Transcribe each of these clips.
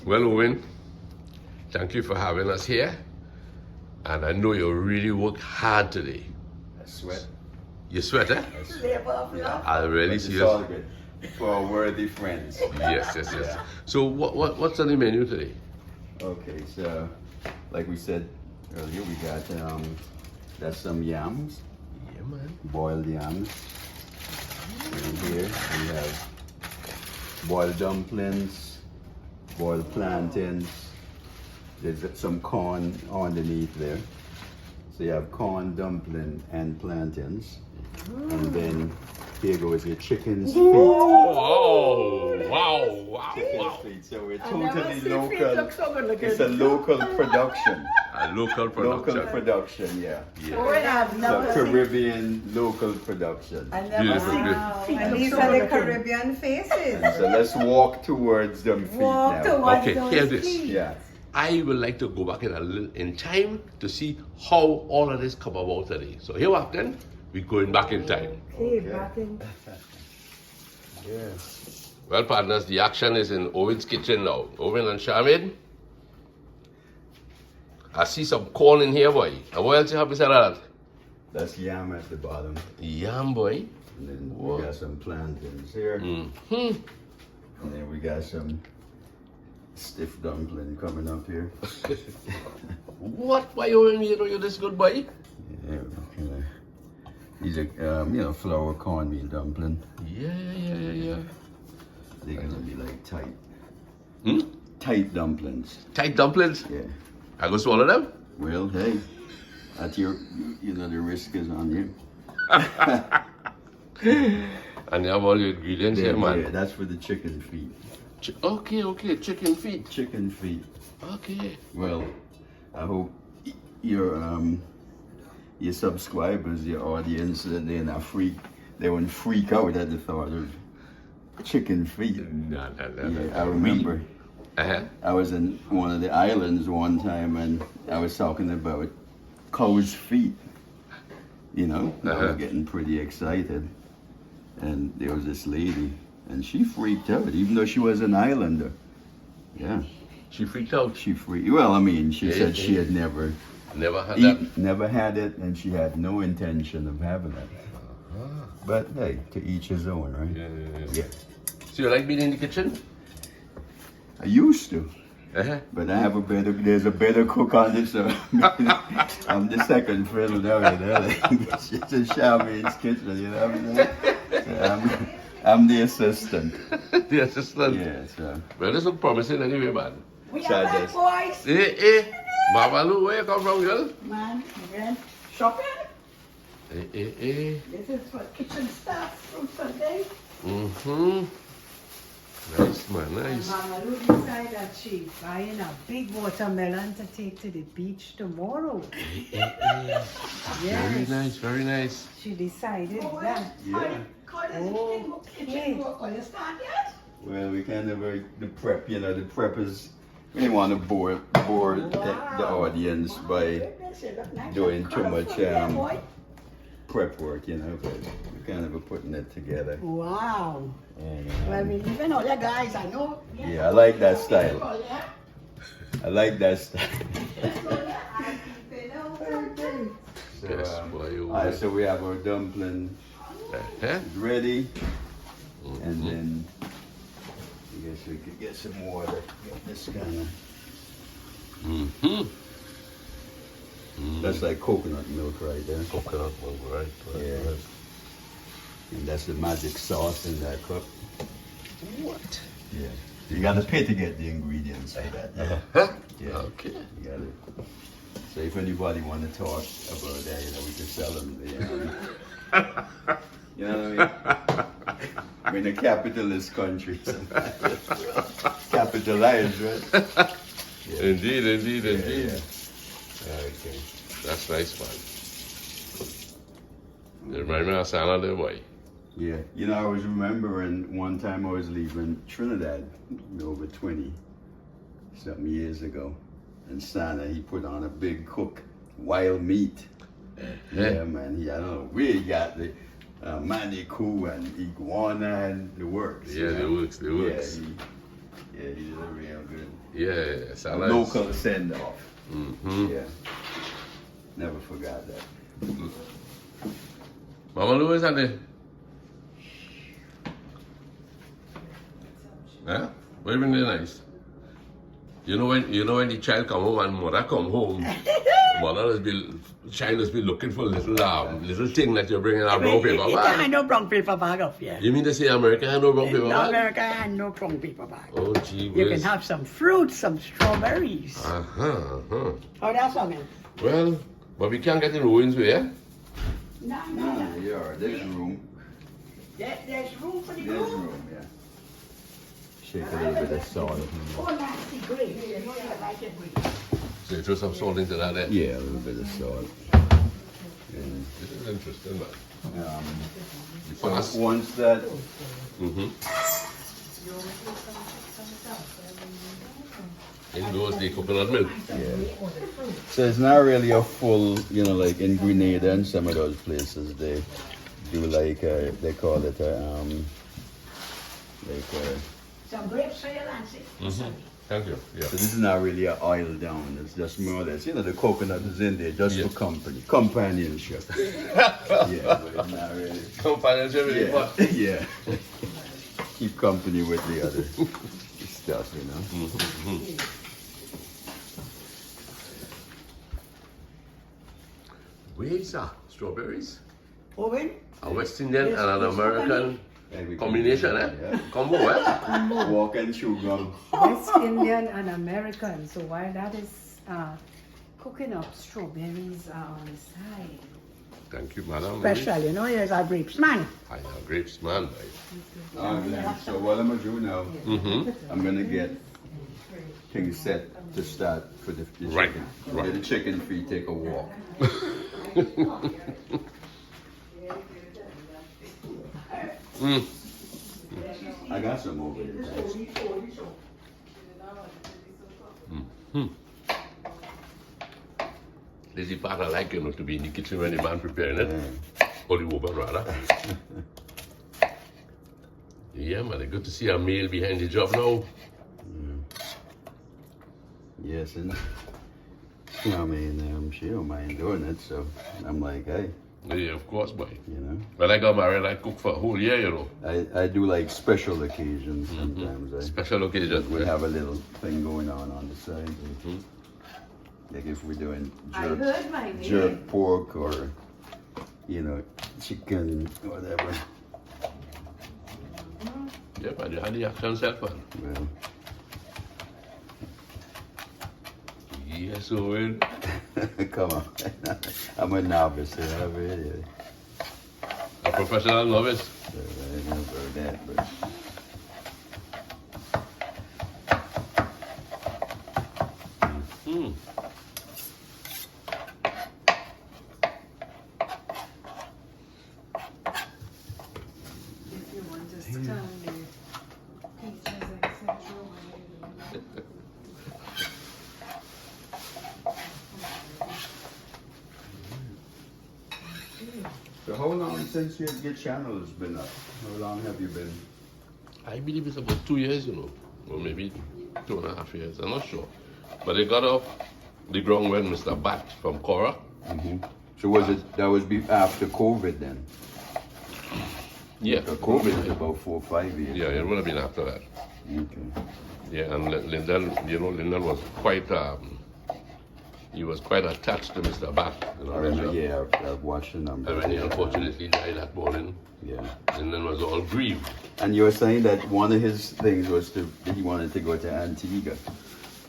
Well, Owen, thank you for having us here. And I know you really worked hard today. I sweat. You sweat, eh? I sweat. Yeah. I really But see it's all good. For our worthy friends. Yes. Yeah. So what's on the menu today? Okay, so like we said earlier, we got that's some yams, Yeah, man. boiled yams. And here we have boiled dumplings, boiled plantains. There's some corn underneath there. So you have corn, dumpling, and plantains. And then here goes your chicken's feet. Wow. Chicken's feet. So we're totally local. It's a local production. A local Local production. production, yeah. I've So Caribbean local production. Beautiful. And these are the Caribbean faces. So let's walk towards them feet Walk now. towards Okay, those hear this. feet. Yeah. I would like to go back in time to see how all of this come about today. So here what then? We're going back in time. Okay, back in. Yeah. Well, partners, the action is in Owen's kitchen now. Owen and Shamid. I see some corn in here, boy. And what else you have beside that? That's yam at the bottom. Yam, boy. And then Whoa. we got some plantains here. Mm-hmm. And then we got some stiff dumpling coming up here. What? Why Owen, you know you're this good, boy? Yeah, these are, flour cornmeal dumpling. Yeah. They're gonna be like tight. Hmm? Tight dumplings. Tight dumplings. Yeah. I go swallow them? Well, hey, that's the risk is on you. And you have all your ingredients here, man. Yeah, that's for the chicken feet. Okay, chicken feet. Chicken feet. Okay. Well, I hope your subscribers, your audience, they won't freak out at the thought of chicken feet. No. Yeah, I remember. Uh-huh. I was in one of the islands one time and I was talking about cow's feet. I was getting pretty excited. And there was this lady and she freaked out, even though she was an islander. Yeah. She freaked out. She said she had never Never had that. it and she had no intention of having it. But hey, to each his own, right? Yeah. So you like being in the kitchen? I used to. Uh-huh. But there's a better cook on this, so I'm the second fiddle now, She's in Charmaine's kitchen, you know what I'm saying? So I'm the assistant. The assistant. Yeah, so. Well, this look promising anyway, man. We So are I back, just- boys. Hey. Mama Lou, where you come from, girl? Man, again, shopping. Hey. This is for kitchen stuff from Sunday. Mm-hmm. Nice, man, nice. Mama Lou decided that she's buying a big watermelon to take to the beach tomorrow. Yes, Very nice. she decided that. Yeah. Okay. Well, we kind of the prep, the prep is, we didn't want to bore the audience by doing too much prep work, but we kind of are putting it together. Wow. And, Well, we leaving all the guys, I know. yeah, I like that style. I like that style. So, Yes, boy, you all right, so we have our dumpling Uh-huh. ready, and then I guess we could get some water. Get this kind of. Mm-hmm. That's like coconut milk right there. Coconut milk, right. Yeah. And that's the magic sauce in that cup. What? Yeah. You gotta pay to get the ingredients for that. Yeah. Huh? Yeah. Okay. You gotta. So if anybody want to talk about that, we can sell them. You know what I mean? We're in a capitalist country. Capitalized, right? Yeah. Indeed. Yeah. Okay. That's nice, man. You remind me of Santa there, boy. Yeah. I was remembering one time I was leaving Trinidad over 20-something years ago. And Santa, he put on a big cook, wild meat. Yeah, man. I don't know where he got the manikou and iguana and the works. Yeah, the works. Yeah, he did a real good Yeah, A salads. local send off. Mm-hmm. Yeah. Never forgot that. Mama Louise and the. Yeah? What even nice? You know when the child come home and mother come home, child has been looking for little thing that you're bringing out brown paper I bag. know brown paper bag up here. You mean to say America had no brown paper In bag? America, I know brown paper bag. Oh gee You whiz. can have some fruit, some strawberries. Uh-huh. Oh, that's all, man. Well, but we can't get in ruins way, yeah? No, Ah, yeah, there's room. There's room for the There's room. room, yeah. Shake a little bit of salt. Oh, nasty great. You know you like it with. So you throw some salt into that there? Yeah, a little bit of salt. And, This is interesting, man. You so pass. once that, Mm-hmm. In those the coconut milk. yeah. So it's not really a full, like in Grenada and some of those places, they do like, they call it Some grapes for your lunch. Mm-hmm. Thank you. Yeah. so this is not really an oil down, it's just more or less, the coconut is in there just Yeah. for companionship. Yeah, but it's not really. Companionship with the pot. Yeah. Yeah. Keep company with the other stuff, Where's that? Strawberries? Oven? A West Indian Yes, and an yes, American And we combination, eh? Yeah. Combo, eh? Walk and chew gum. West Indian and American. So while that is cooking up, strawberries are on the side. Thank you, madam. Special, here's our grapes, man. I know grapes, man. So what I'm gonna do now, Mm-hmm. I'm gonna get things set to start for the chicken. Right, right. Get the chicken free, take a walk. Mm. I got some over here. This is the part I like, to be in the kitchen when the man preparing it. Or the woman, rather. Yeah, man, it's good to see a male behind the job now. Yes, and I mean, she don't mind doing it, so I'm like, hey, Yeah, of course, boy. But When I got married, I cooked for a whole year, I do like special occasions sometimes. Special occasion. We have a little thing going on the side. Like if we're doing heard my name. jerk pork or, chicken, whatever. Yep, I had the action self, man. Well, Yes, Owen. come on. I'm a novice here. I'm really, A professional novice. I don't know that, but Hmm. If you want to stand there. Peaches, etc. So how long since your channel has been up? How long have you been? I believe it's about 2 years, or maybe 2.5 years. I'm not sure. But they got off the ground when Mr. Bat from Cora. So that was after COVID then? Yeah. COVID is about 4 or 5 years. Yeah, it would have been after that. Okay. Yeah, and Lyndon, Lyndon was quite, he was quite attached to Mr. Bat. I remember, yeah, I've watched the numbers. And when he unfortunately died that morning, Yeah. Lyndon was all grieved. And you were saying that one of his things was that he wanted to go to Antigua.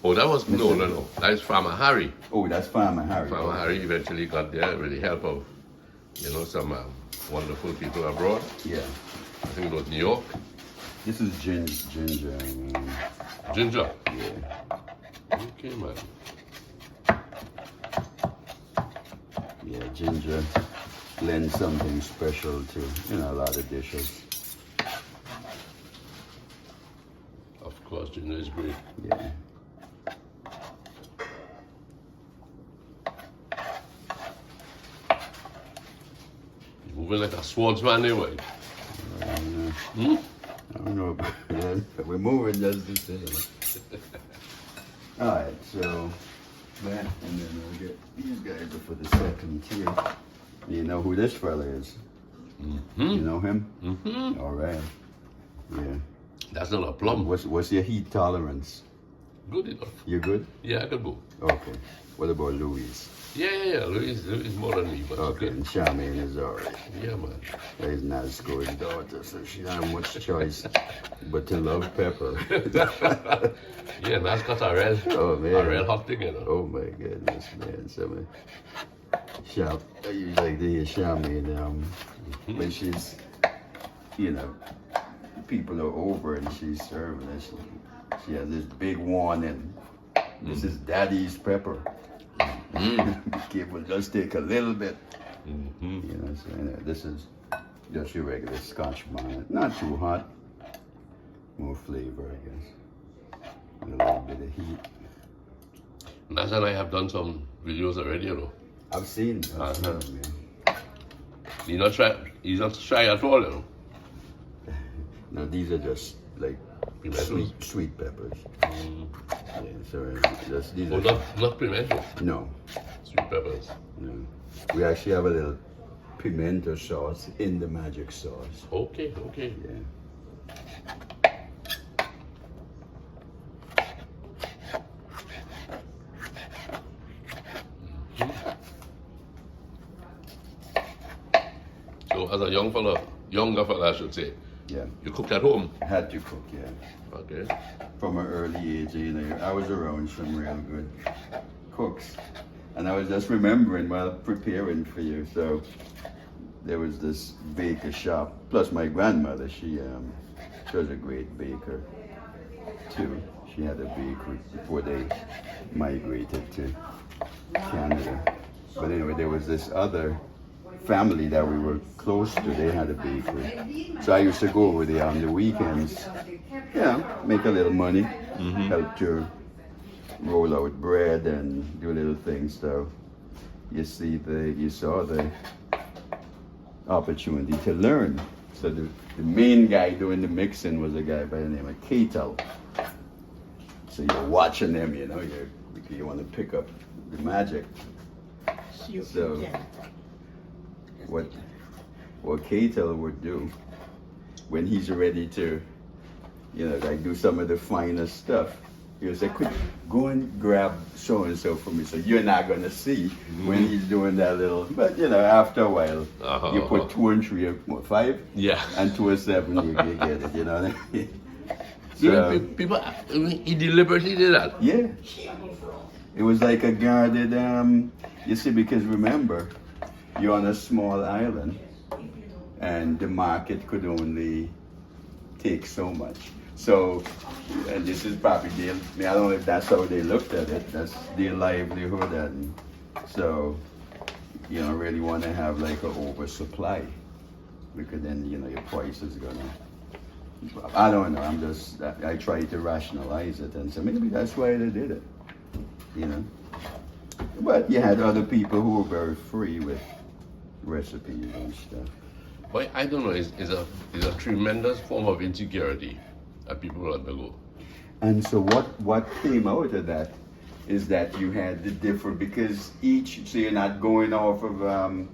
Oh, that was, no. That is Farmer Harry. Oh, that's Farmer Harry. Farmer Harry eventually got there with the help of, some wonderful people abroad. Yeah. I think it was New York. This is Ginger. Ginger. Yeah. Okay, man. Yeah, ginger lends something special to, a lot of dishes. Of course, ginger is great. Yeah. He's moving like a swordsman anyway. I don't know about that, but we're moving just the same. Alright, so that, and then we'll get these guys for the second tier. You know who this fella is? Mm-hmm. You know him? Mm-hmm. Alright. Yeah. That's not a plum. What's your heat tolerance? Good enough. You good? Yeah, I could go. Okay. What about Louise? Yeah. Louis more than me, but Okay, and Charmaine is alright. Yeah, man. He's not as good as daughter, so she don't have much choice but to love pepper. Yeah, that's got a real, Oh man. a real hot thing, you know. Oh my goodness, man. So I usually like to hear Charmaine, when she's, you know, people are over and she's serving and she has this big warning. This is daddy's pepper. Be careful, just take a little bit. You know, so this is just your regular Scotch bonnet. Not too hot. More flavor, I guess. A little bit of heat. Naz and I have done some videos already, you know. I've seen man. He's not shy at all, you know. No, these are just like Pimentos. sweet peppers. Yeah, so these Oh, are not pimento, no. sweet peppers. No. We actually have a little pimento sauce in the magic sauce. Okay. Yeah. So as a younger fella, I should say, Yeah. you cooked at home. I had to cook, yeah. Okay. From an early age, you know, I was around some real good cooks. And I was just remembering while preparing for you. So there was this baker shop, plus my grandmother, she was a great baker too. She had a bakery before they migrated to Canada. But anyway, there was this other family that we were close to, they had a bakery. So I used to go over there on the weekends, make a little money, help to roll out bread and do little things. So you saw the opportunity to learn. So the main guy doing the mixing was a guy by the name of Ketel. So you're watching them, you know, you want to pick up the magic. So what Ketel would do when he's ready to, you know, like do some of the finer stuff, he would say, "Quick, go and grab so and so for me." So you're not gonna see when he's doing that little, but you know, after a while, you put 2 and 3, 5, Yeah. and 2 and 7, you get it. You know what I mean? So, People, he deliberately did that. yeah, it was like a guarded. You see, because remember, you're on a small island, and the market could only take so much. So, and this is probably I don't know if that's how they looked at it. That's their livelihood, and so you don't really want to have like an oversupply, because then you know your price is gonna. I don't know. I try to rationalize it and say maybe that's why they did it, you know. But you had other people who were very free with recipes and stuff. But I don't know, it's a tremendous form of insecurity that people undergo. And so what came out of that is that you had the different, because so you're not going off of,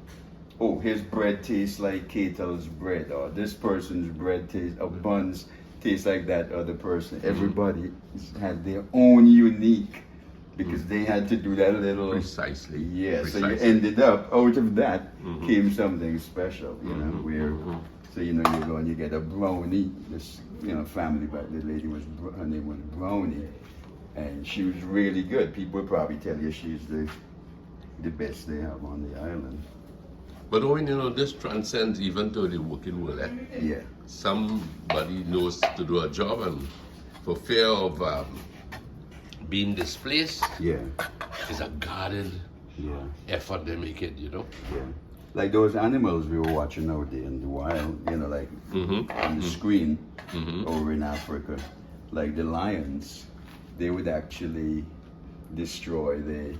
his bread tastes like Ketel's bread, or this person's bread buns taste like that other person. Everybody had their own unique, because they had to do that little. Precisely. Yeah, Precisely. so you ended up, out of that came something special, you know, where, so you know, you go and you get a brownie, this, you know, family, but the lady her name was Brownie, and she was really good. People would probably tell you she's the best they have on the island. But Owen, you know, this transcends even to the working world. Yeah. Somebody knows to do a job, and for fear of being displaced, it's a guarded effort they make it, you know. Yeah. Like those animals we were watching out there in the wild, you know, like on the screen over in Africa, like the lions, they would actually destroy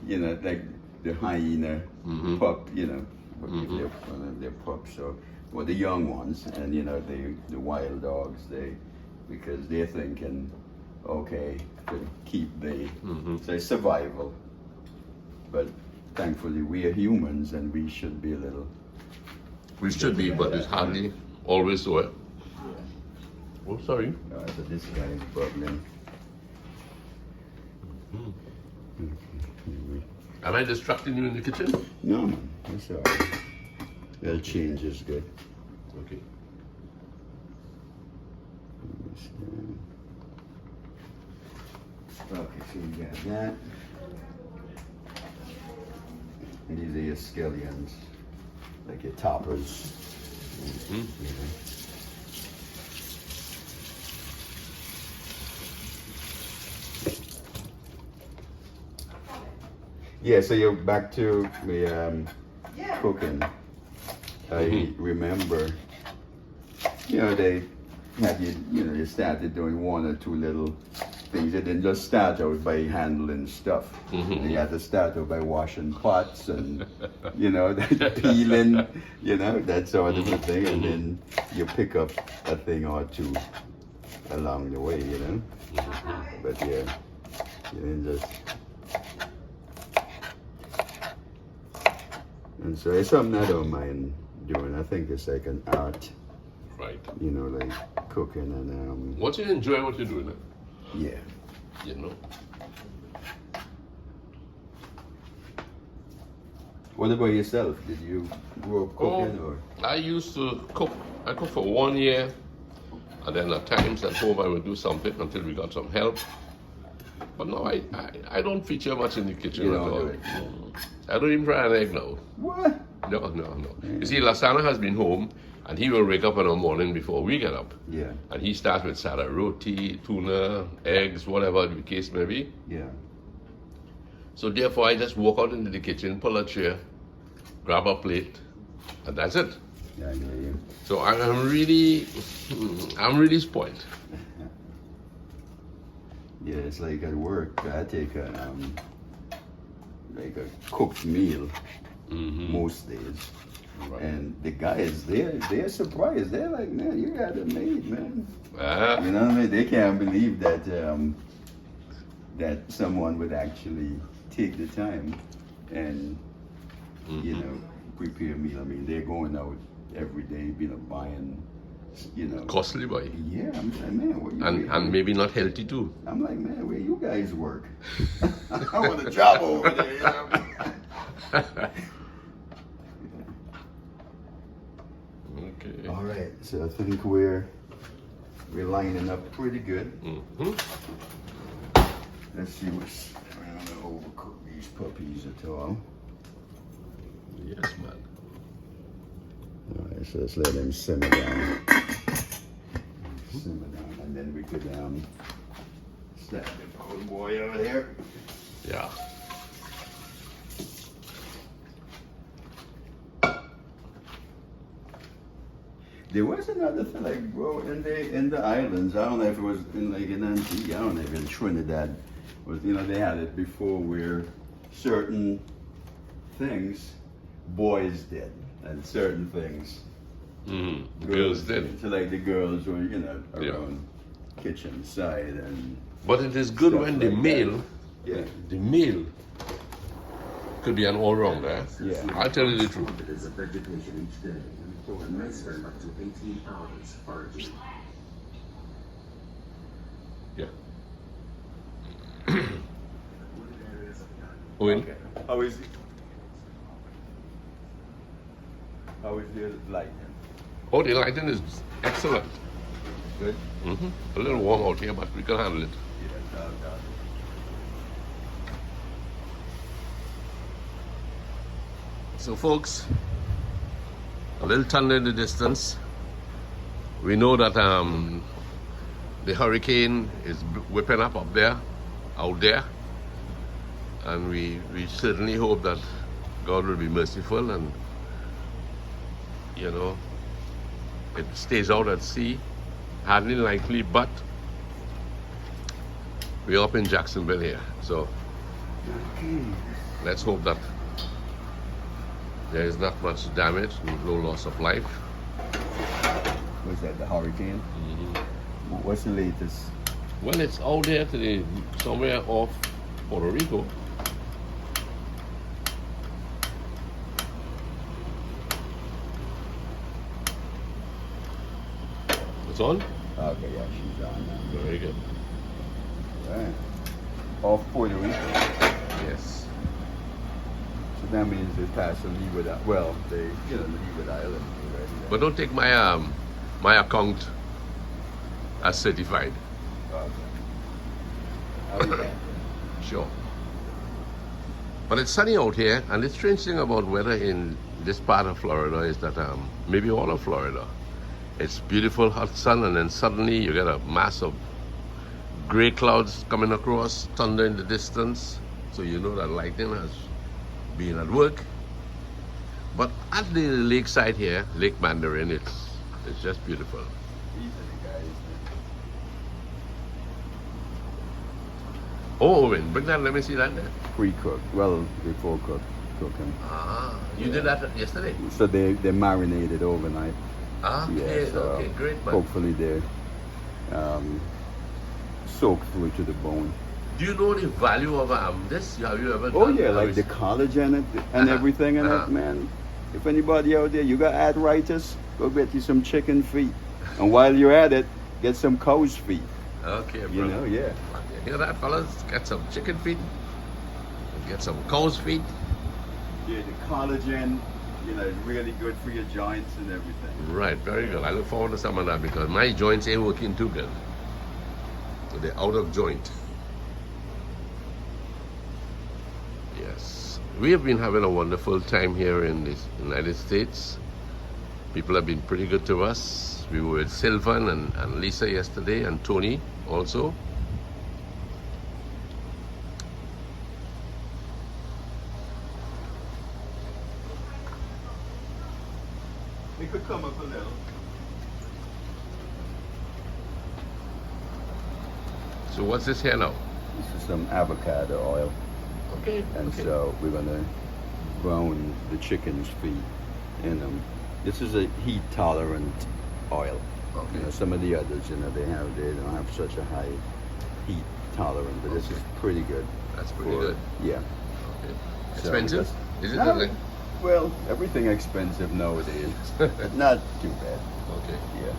you know, like the hyena pup, you know, if they're pups, or the young ones, and you know, the wild dogs, because they're thinking, okay, to keep the so it's survival. But thankfully we are humans and we should be a little. We should be, but it's hardly always so. Eh? Oh, sorry. So this guy is bubbling. Am I distracting you in the kitchen? No, man, it's alright. Little change is good. Okay. Okay, so you got that. And these are your scallions, like your toppers. Yeah, so you're back to the cooking. I remember, they had you started doing one or two little things. You didn't just start out by handling stuff. You had to start out by washing pots and, peeling, that sort of a thing. And then you pick up a thing or two along the way, But yeah, you didn't just. And so it's something I don't mind doing. I think it's like an art. Right. Like cooking and What you enjoy what you're doing? Yeah. What about yourself? Did you grow up cooking or? I used to cook. I cooked for 1 year, and then at times at home I would do something until we got some help. But no, I don't feature much in the kitchen at all. I don't even try an egg now. What? No. You see, Lasana has been home, and he will wake up in the morning before we get up. Yeah. And he starts with salad, roti, tuna, eggs, whatever the case may be. Yeah. So therefore, I just walk out into the kitchen, pull a chair, grab a plate, and that's it. Yeah, I hear you. So I'm really spoiled. Yeah, it's like at work, I take a cooked meal most days. Right. And the guys, they're surprised. They're like, man, you got it made, man. You know what I mean? They can't believe that that someone would actually take the time and prepare a meal. I mean, they're going out every day, buying, Costly boy. Yeah, I'm like, man, what you and maybe not healthy too. I'm like, man, where you guys work? I want a job over there. Okay. All right, so I think we're lining up pretty good. Let's see what's. I don't want to overcook these puppies at all. Yes, man. All right, so let's let them simmer down. And then we could stack the old boy over there. Yeah. There was another thing, like, bro, in the islands. I don't know if it was in Antigua. I don't know if in Trinidad. Was they had it before where certain things boys did and certain things Girls did. So like the girls were around kitchen side and. But it is good when the male, the male could be an all-rounder. Yeah. I'll tell you the truth. It is a vegetation each day, and may spend up to 18 hours foraging. Yeah. Owen? Okay. How is your lighting? Oh, the lighting is excellent. Good? A little warm out here, but we can handle it. Yeah, So folks, a little thunder in the distance. We know that the hurricane is whipping up there, out there. And we certainly hope that God will be merciful and, it stays out at sea. Hardly likely, but we're up in Jacksonville here. So let's hope that there is not much damage, no loss of life. Was that the hurricane? What's the latest? Well, it's out there to the somewhere off Puerto Rico. It's on? Okay, yeah, she's on now. Very good. Right. Off Puerto Rico. Yes. So that means they pass a leeward, well, they, you know, leeward island already. But don't take my my account as certified. Okay. I'll be back. Sure. But it's sunny out here, and the strange thing about weather in this part of Florida is that maybe all of Florida, it's beautiful hot sun, and then suddenly you get a mass of gray clouds coming across, thunder in the distance, so you know that lightning has been at work. But at the lakeside here, Lake Mandarin, it's just beautiful. These are the guys. Oh, Owen, bring that, let me see that there. Pre-cooked. Well, before cooking. Ah, you did that yesterday? So they're marinated overnight. Ah, okay, Yeah, so okay, great, man. hopefully they're soaked through to the bone. Do you know the value of this? Have you ever Oh done yeah, like this? the collagen and Uh-huh, everything in uh-huh. it, man. If anybody out there, you got arthritis, go get you some chicken feet. And while you're at it, get some cow's feet. Okay, bro. You know, yeah. You hear that, fellas? Get some chicken feet. Get some cow's feet. Yeah, the collagen, you know, really good for your joints and everything. Right, very good. I look forward to some of that because my joints ain't working too good. They're out of joint. Yes. We have been having a wonderful time here in the United States. People have been pretty good to us. We were with Sylvan and Lisa yesterday, and Tony also. It could come up a little. So what's this here now? This is some avocado oil. Okay. And okay. so we're gonna brown the chicken's feet in them. This is a heat tolerant oil. Okay. You know, some of the others, you know, they don't have such a high heat tolerance, but this is pretty good. That's pretty for- good. Yeah. Okay. So Expensive? Is it No, like? well, everything expensive nowadays, but not too bad. Okay. Yeah.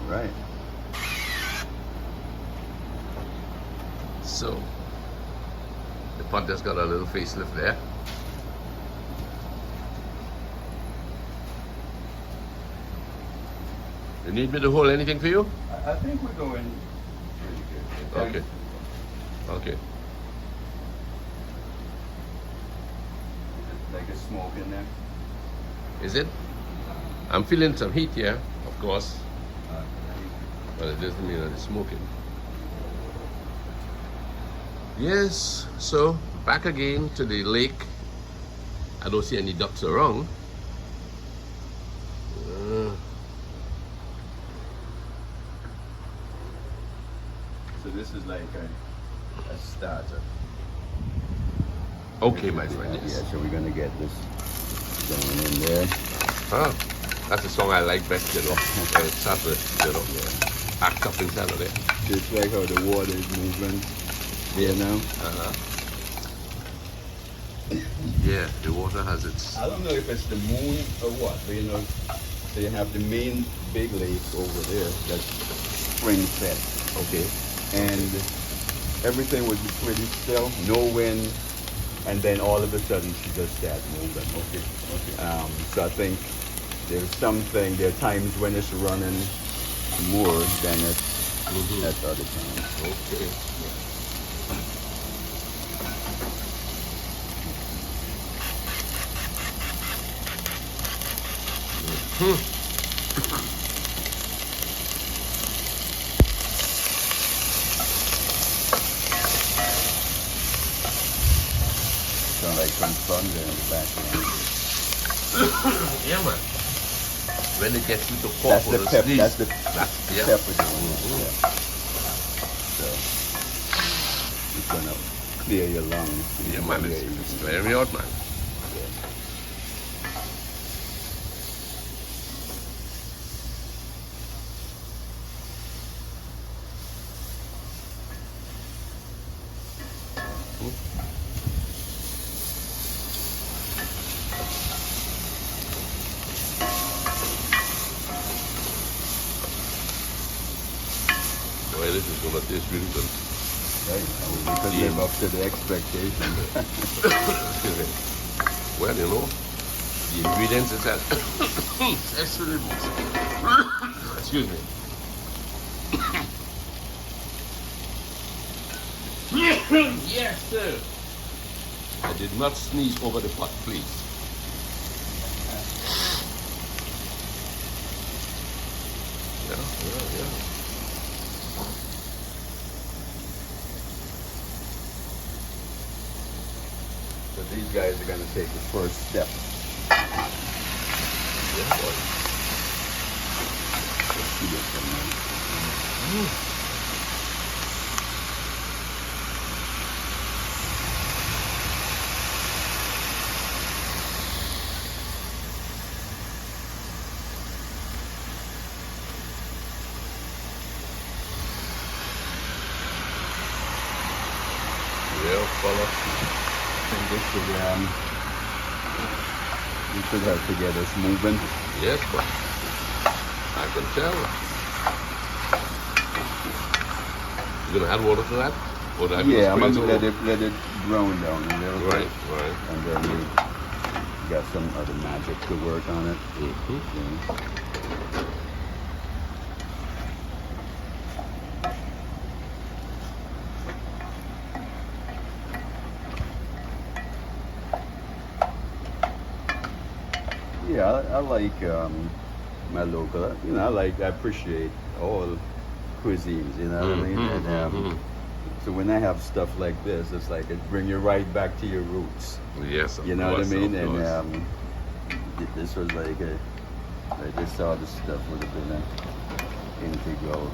Right. So the pot just got a little facelift there. You need me to hold anything for you? I think we're going pretty good. Okay. Okay. Like a smoke in there. Is it? I'm feeling some heat here, of course, but it doesn't mean that it's smoking. Yes, so back again to the lake. I don't see any ducks around. So this is like a starter. Okay, my friend, yes. Yeah, so we're gonna get this going in there. Ah, that's the song I like best, you know. It's up, you know, act up inside of there. Just like how the water is moving. You know? Uh-huh. Yeah, the water has its... I don't know if it's the moon or what, but you know, so you have the main big lake over there that's spring fed, okay? And everything would be pretty still, no wind, and then all of a sudden she just started moving, okay? So I think there are times when it's running more than it's at other times. Okay. Sound like some thunder in the background. Yeah, man. When it gets into That's pop the or pep. sneeze. That's the Yeah. pepper doing it. Yeah. So it's gonna clear your lungs. Yeah, man, it's very hot, man. Well, this is gonna taste really good. Right. We could live up to the expectation. Excuse me. Well, you know, the ingredients is that. Excuse me. Yes, sir. I did not sneeze over the pot, please. Yeah. So these guys are gonna take the first step. Yeah, boy. Let's see this one, man. Yeah, fella. And this should, we should have to get us moving. Yes, but I can tell. You gonna add water to that? Or do I Yeah, I'm just gonna spray it let it brown down a little over? bit. Right. And then we got some other magic to work on it. Mm-hmm. Yeah, I like my local. You know, I appreciate all cuisines. You know what I mean? Mhm, And mhm. so when I have stuff like this, it's like it bring you right back to your roots. Yes, of You know course, what I mean? of course. And this was like this all the stuff would have been an integral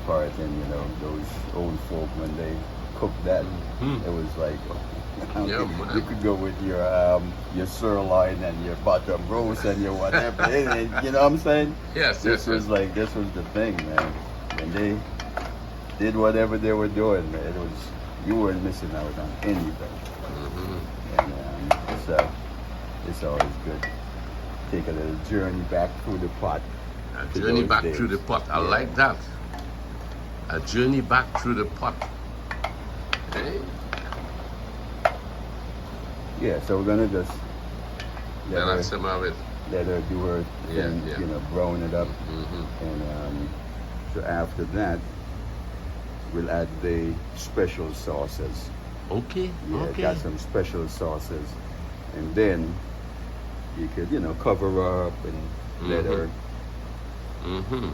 part in, you know, those old folk when they cooked that. Mhm. It was like Yeah, you man. could go with your sirloin and your bottom roast and your whatever. and you know what I'm saying? Yes, This yes, was yes. like this was the thing, man. When they did whatever they were doing, man, it was you weren't missing out on anything. Mhm. And so it's always good. Take a little journey back through the pot. A to journey those back days. through the pot. I Yeah. like that. A journey back through the pot. Hey? Yeah, so we're gonna just let Then I her, simmer it. let her do her Yeah, thing, yeah. you know, brown it up. Mhm. And so after that, we'll add the special sauces. Okay, Yeah, okay. got some special sauces. And then you could, you know, cover her up and let Mhm. her, Mm-hmm.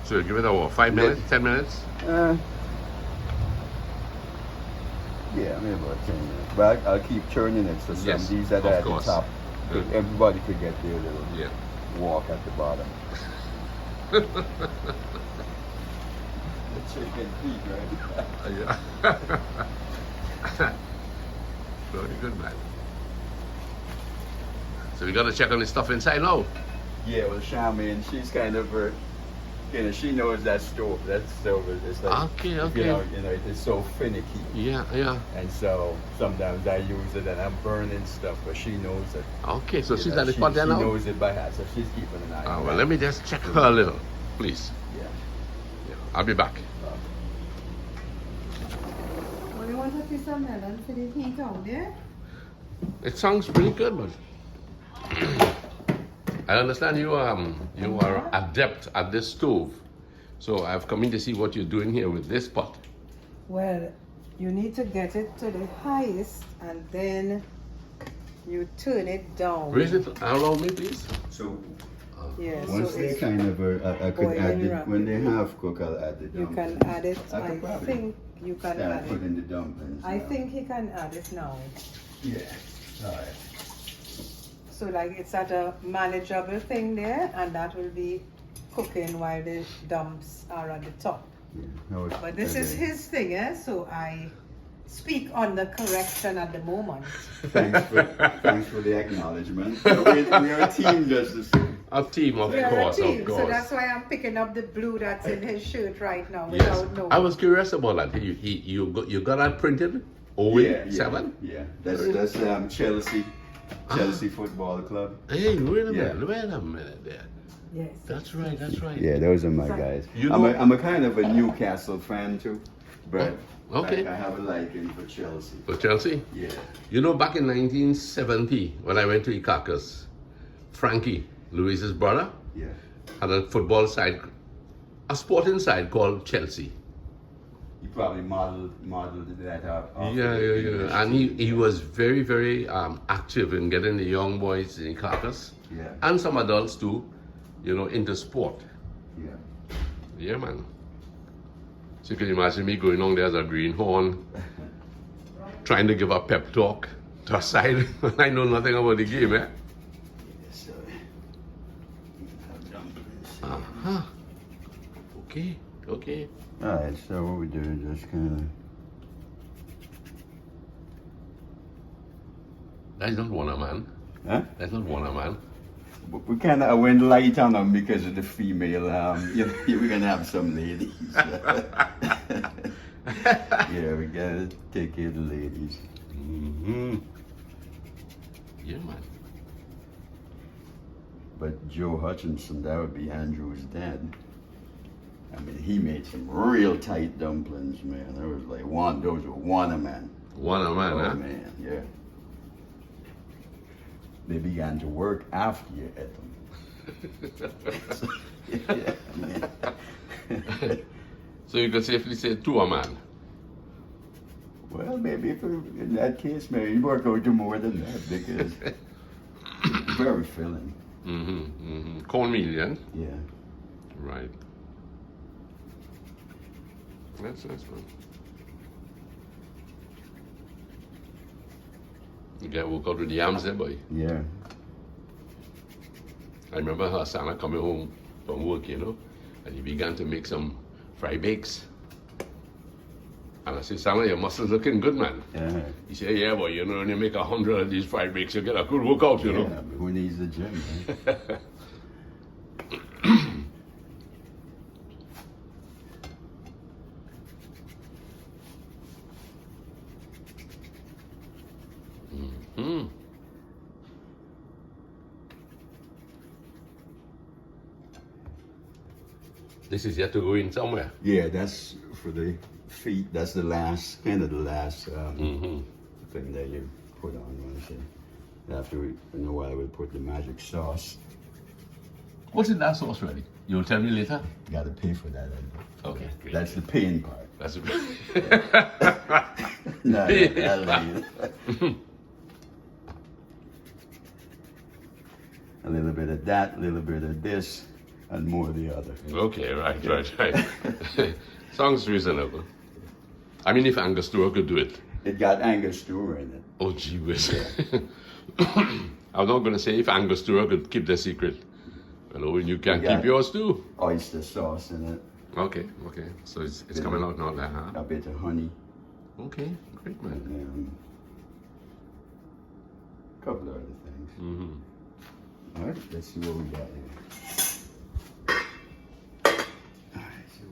So you give it a what, 5 Let- minutes, 10 minutes? yeah, maybe about 10 minutes. But I'll keep churning it so some Yes, these that of are at course. the top, Good. everybody could get their little Yeah. walk at the bottom. The chicken feet, right? Yeah. Very good, man. So we gotta check on the stuff inside now. Yeah, well, Charmaine, she's kind of her, you know, she knows that stove. That stove is like, Okay, okay. You know, it's so finicky. Yeah, yeah. And so sometimes I use it and I'm burning stuff, but she knows it. Okay, so You she's know, at the pot there she now? knows it by heart, so she's keeping an eye on Well, that. let me just check her a little, please. Yeah. Yeah. I'll be back. Well, you want to put some melon for the heat out there? It sounds pretty good, but I understand you are adept at this stove. So I've come in to see what you're doing here with this pot. Well, you need to get it to the highest and then you turn it down. Raise it allow me, please. So Yeah, once so they it's, kind of, I could Boil add and it, wrap when it. they half cook, I'll add the you dumplings. can add it. I I could probably think you can Start add it. putting the dumplings. I now. think he can add it now. Yeah. All right. So like it's at a manageable thing there, and that will be cooking while the dumps are at the top. Yeah. No, it's But this is okay. his thing, eh? So I speak on the correction at the moment. Thanks for the acknowledgement. So we're a team, Justice. A team, of We are course, a team, of so course. that's why I'm picking up the blue that's in his shirt right now Yes. without knowing. I was curious about that. You got that printed? 08, 7? Yeah. That's Chelsea. Chelsea Football Club. Hey, wait a Yeah. minute. Wait a minute there. Yes. That's right. That's right. Yeah, those are my guys. You I'm know- I'm a kind of a Newcastle fan too, but Okay. I have a liking for Chelsea. For Chelsea? Yeah. You know, back in 1970, when I went to Icacus, Frankie, Louise's brother, Yeah. had a football side, a sporting side called Chelsea. You probably modeled that up. off Yeah, of the yeah, English yeah. And team. he was very, very active in getting the young boys in Icacus, Yeah. and some adults too, you know, into sport. Yeah. Yeah, man. So you can imagine me going on there as a greenhorn, trying to give a pep talk to a side when I know nothing about the game, eh? Yes, sir. Have dumplings. Uh-huh. Okay, okay. All right, so what we do is just kind That's not one, man. of, huh? That's not one, man. We kind of went light on them because of the female. You know, we're gonna have some ladies. Yeah, we gotta take care of the ladies. Mm-hmm. Yeah, man. But Joe Hutchinson, that would be Andrew's dad. I mean, he made some real tight dumplings, man. That was like those were one a man. One, man, Oh huh? man, yeah. They began to work after you ate them. Yeah, man. So you could safely say two a man. Well, maybe if in that case, maybe you work out to more than that because it's very filling. Mm-hmm, mm-hmm. Cornmeal, yeah? Yeah. Right. That's nice, man. You get work out with the yams there, boy. Yeah. I remember Hasana coming home from work, you know, and he began to make some fried bakes. And I said, Sana, your muscles looking good, man. Yeah. He said, yeah, boy, you know, when you make 100 of these fried bakes, you get a good workout, you Yeah, know. but who needs the gym, man? Hmm. This is yet to go in somewhere. Yeah, that's for the feet. That's the last, kind of the last Mm-hmm. thing that you put on. Once after in a while, we put the magic sauce. What's in that sauce ready? You'll tell me later? You got to pay for that. Okay, great. That's the pain part. That's it. No, that'll be- a little bit of that, a little bit of this, and more of the other. Okay, right. Sounds reasonable. I mean, if Angostura could do it. It got Angostura in it. Oh, gee whiz. I was not going to say if Angostura could keep the secret. Hello, you can Yeah. keep yours too. Oyster sauce in it. Okay. So it's coming out now, there, huh? A bit of honey. Okay, great, man. And a couple of other things. Mm-hmm. All right, let's see what we got here. All right, so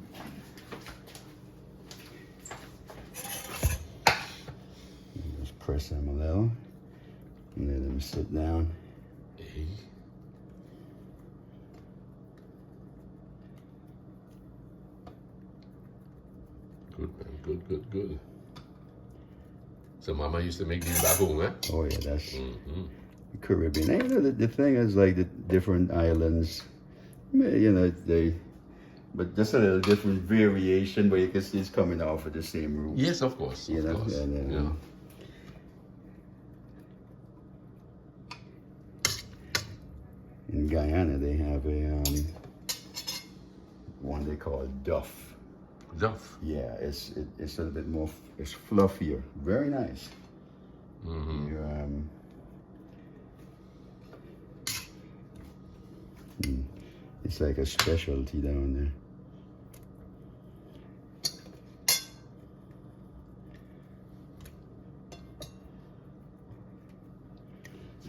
just press them a little and let them sit down. Hey. Good, man. Good. So Mama used to make these back home, eh? Oh yeah, that's Mm-hmm. Caribbean. And, you know, the thing is like the different islands, you know, but just a little different variation, but you can see it's coming off of the same root. Yes, of course. You know, Of course. and, Yeah. in Guyana, they have a one they call duff. Duff. Yeah, it's a little bit more. It's fluffier. Very nice. Mm-hmm. It's like a specialty down there.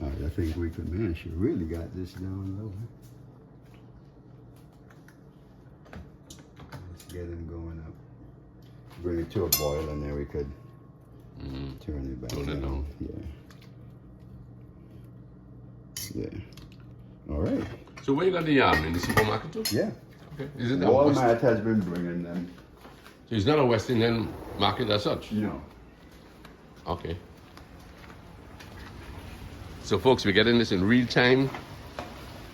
All right, I think we could, man, she really got this down low. Let's get it going up. Bring it to a boil and then we could turn it back Turn it down. Yeah. So where you got the yam? In the supermarket too? Yeah. Okay. Is it a West? Walmart has been bringing them. So it's not a West Indian market as such? No. Okay. So folks, we're getting this in real time.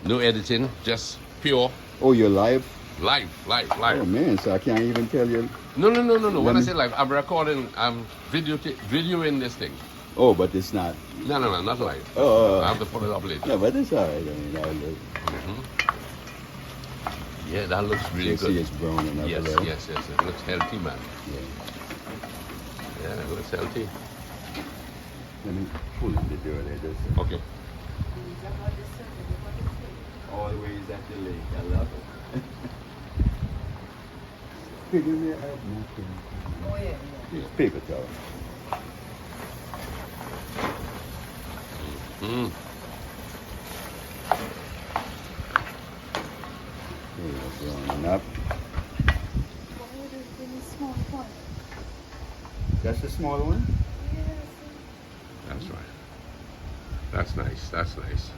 No editing, just pure Oh, you're live? live. Oh man, so I can't even tell you. No. When I me- say live, I'm recording, I'm videoing this thing. Oh, but it's not. No, not live. Oh, I have to put it up later. no, but it's all right. I mean, I'll look. Yeah, that looks really You see good. it's browning up Yes, a little. yes. It looks healthy, man. Yeah. Yeah, it looks healthy. Let me pull in the door there. Just Okay. always at the lake. I love it. Figure me out nothing. Oh yeah. It's paper towel. Mm. Here we're browning up. That's the small one? That's right. That's nice.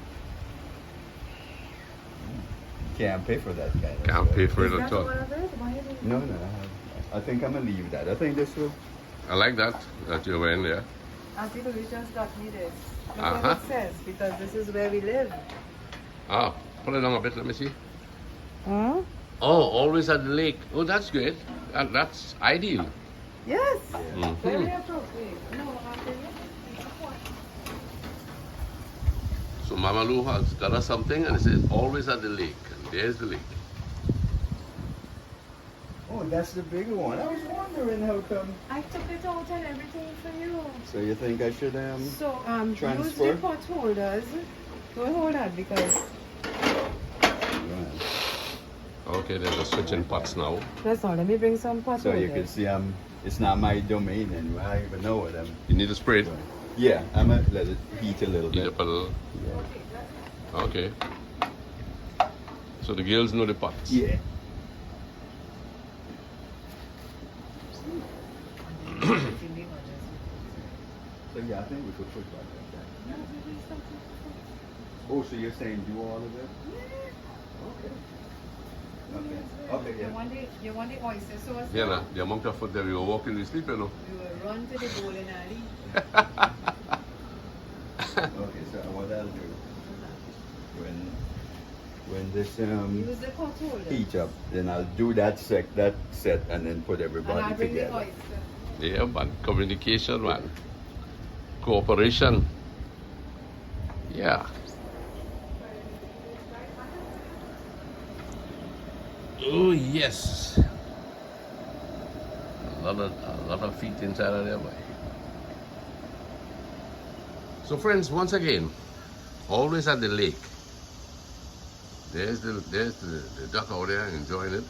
Can't pay for that kind of Can't stuff. pay for it Is at that all. one of it? Why is it? No. I think I'm gonna leave that. I think this will. I like that you're wearing there. Auntie Louise just got me this. Look Uh-huh. what it says, because this is where we live. Ah, pull it down a bit, let me see. Huh? Oh, always at the lake. Oh, that's great. That's ideal. Yes. Mhm. Very appropriate. No, Auntie. So Mama Lou has got us something and it says always at the lake. And there's the lake. Oh, that's the bigger one. I was wondering how come. I took it out and everything for you. So you think I should So use transfer? the pot holders. Don't hold that because Right. Okay, there's a switch in pots now. that's all. Let me bring some pot So holders. you can see it's not my domain anyway. I don't even know what I'm You need to spray it. doing. Yeah, I'm gonna let it heat a little Heat bit. up a little. Yeah. Okay. So the girls know the pots. Yeah. So yeah, I think we could put that like that. Oh, so you're saying do all of it? Okay. Okay, You yeah. want the oyster sauce? Yeah, nah, the amount of food that we were walking to sleep, you know. You will run to the bowling alley. Okay, so what I'll do when this Use the pot holder. heat up, then I'll do that set and then put And everybody I'll bring the together. oyster. Yeah, man. Communication, man. Cooperation. Yeah. Oh, yes. A lot of feet inside of there, boy. So, friends, once again, always at the lake. There's the duck out there enjoying it.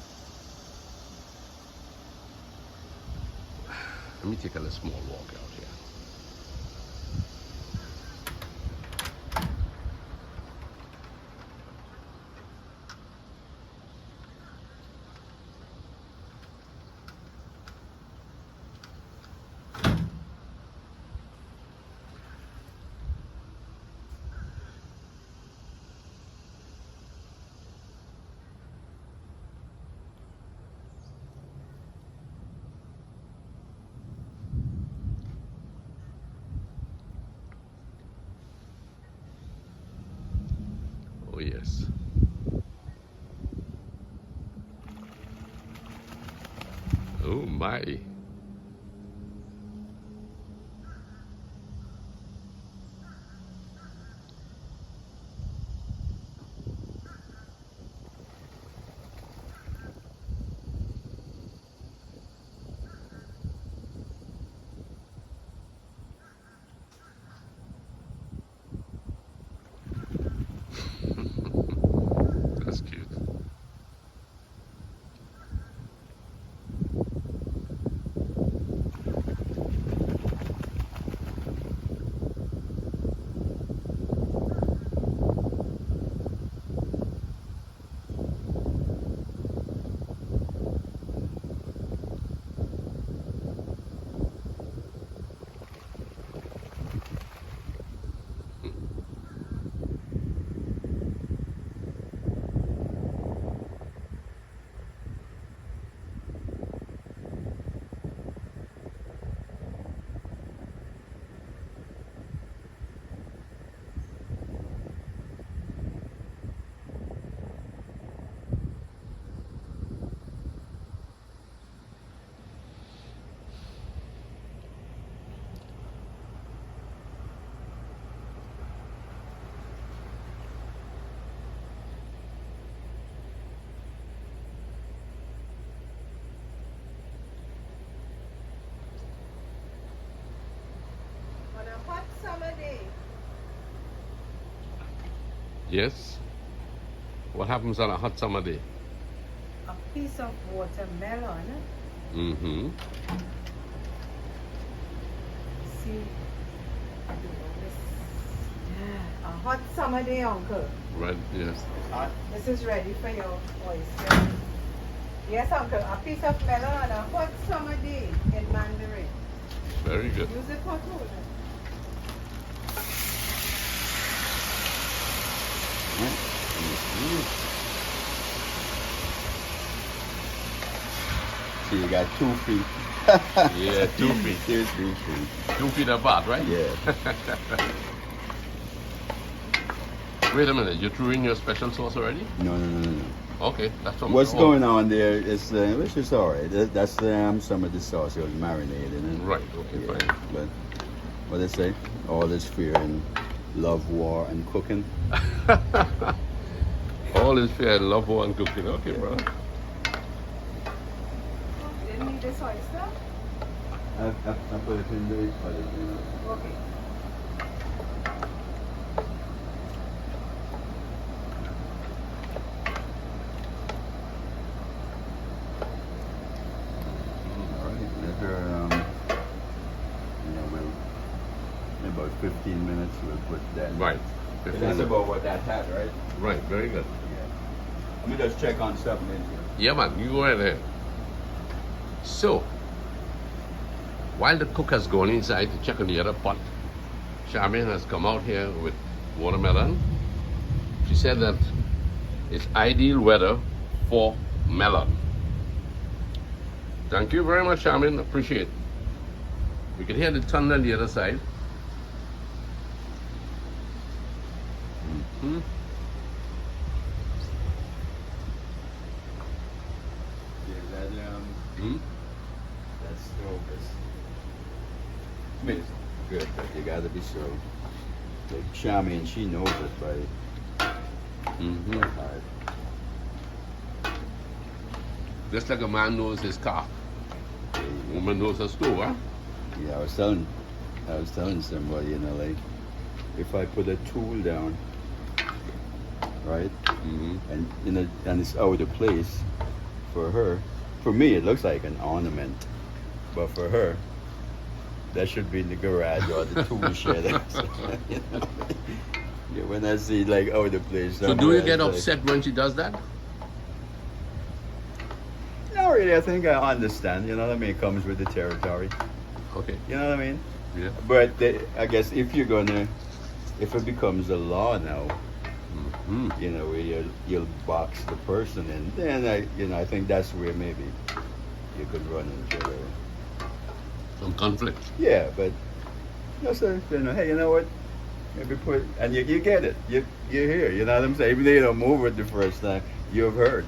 Let me take a small walk out here. Oh, yes. Oh, my. That's cute. Yes. What happens on a hot summer day? A piece of watermelon. Mm-hmm. See, a hot summer day, Uncle. Right, yes. This is ready for your oyster. Yes, Uncle. A piece of melon on a hot summer day in Mandarin. Very good. Use it for food. So you got 2 feet. Yeah, 2 feet. There's 3 feet. 2 feet apart, right? Yeah. Wait a minute, you threw in your special sauce already? No. Okay, that's what What's going on there is, which is alright. That's some of the sauce was marinated in. Right, okay, Yeah, fine. but what they say, all is fear in love, war, and cooking. All is fair in love, war, and cooking. Okay, brother. Didn't need this oyster? I put it in the other thing. Okay. Alright, after we'll in about 15 minutes we'll put that. Right. That's about what that had, right? Right, very good. Yeah. Let me just check on something in here. Yeah, man, you go right ahead. So, while the cook has gone inside to check on the other pot, Charmaine has come out here with watermelon. She said that it's ideal weather for melon. Thank you very much, Charmaine. Appreciate it. We can hear the thunder on the other side. Hmm. Yeah, that Hmm. that stove is amazing. Good, but you gotta be so. Like Charmaine, she knows it by Mm-hmm. heart. Just like a man knows his car, woman knows her stove, huh? Yeah, I was telling somebody, like if I put a tool down, right, Mm-hmm. and it's out of place for her. For me, it looks like an ornament, but for her, that should be in the garage or the tool shed. Yeah, when I see like out of place. So do you somewhere, get it's like- upset when she does that? Not really. I think I understand. You know what I mean? It comes with the territory. Okay. You know what I mean? Yeah. But I guess if it becomes a law now, Mm-hmm. where you'll box the person in, then I think that's where maybe you could run into Some conflict. yeah, but so hey, you know what? Maybe put and you get it. You're here. You know what I'm saying? Even though you don't move it the first time, you've heard.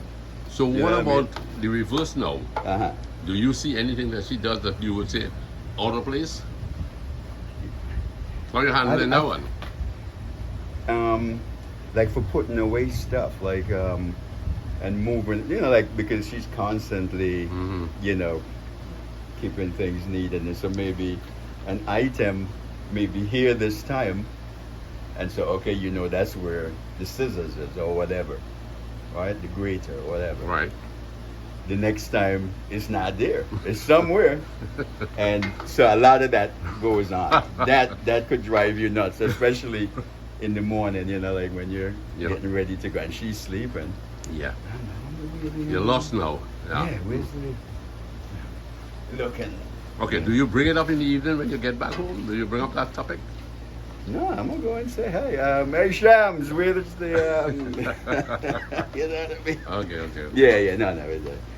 So You what know what I about the reverse now? Uh-huh. Do you see anything that she does that you would say out of place? How are you handling that one? Like for putting away stuff, like and moving, like because she's constantly, Mm-hmm. keeping things neat, and so maybe an item maybe here this time, and so okay, that's where the scissors is or whatever, right? The grater or whatever. Right. The next time it's not there, it's somewhere, and so a lot of that goes on. That could drive you nuts, especially in the morning. Like when you're Yep. getting ready to go and she's sleeping. Yeah. You're lost now. Yeah, Yeah. where's the looking? Okay, do you bring it up in the evening when you get back home? Do you bring up that topic? No, I'm gonna go and say, hey, Shams, where's the, you know what I mean? Okay. Yeah,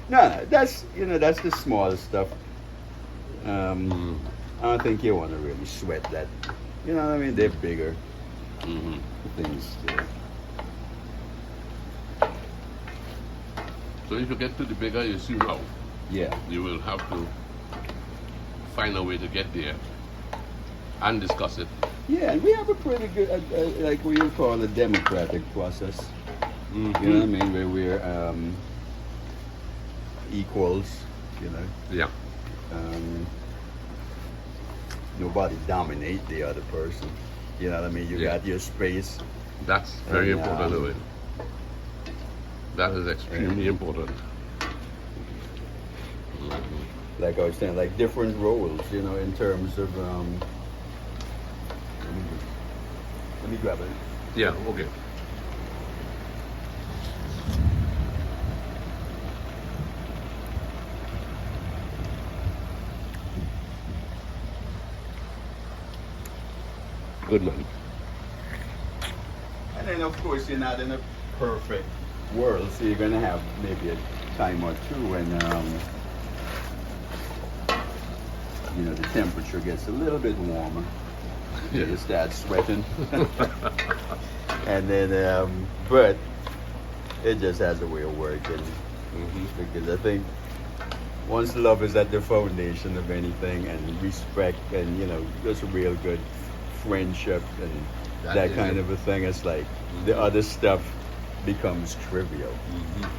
no, that's that's the small stuff. Mm. I don't think you want to really sweat that. You know what I mean? They're bigger Mm-hmm. things. So if you get to the bigger issue now, Yeah. you will have to find a way to get there and discuss it. Yeah, and we have a pretty good, like we would call a democratic process. Mm-hmm. You know what I mean? Where we're equals. Yeah. Nobody dominate the other person. You know what I mean? You Yeah. got your space, That's very And, important, Owen. That is extremely important. like I was saying, like different roles, you know, in terms of let me grab it. Yeah, okay. Good man. And then of course you're not in a perfect world, so you're gonna have maybe a time or two when you know the temperature gets a little bit warmer. Yeah. You start sweating. And then but it just has a way of working. Because I think once love is at the foundation of anything, and respect, and you know, just a real good friendship and That that is kind it. of a thing, it's like the other stuff becomes trivial,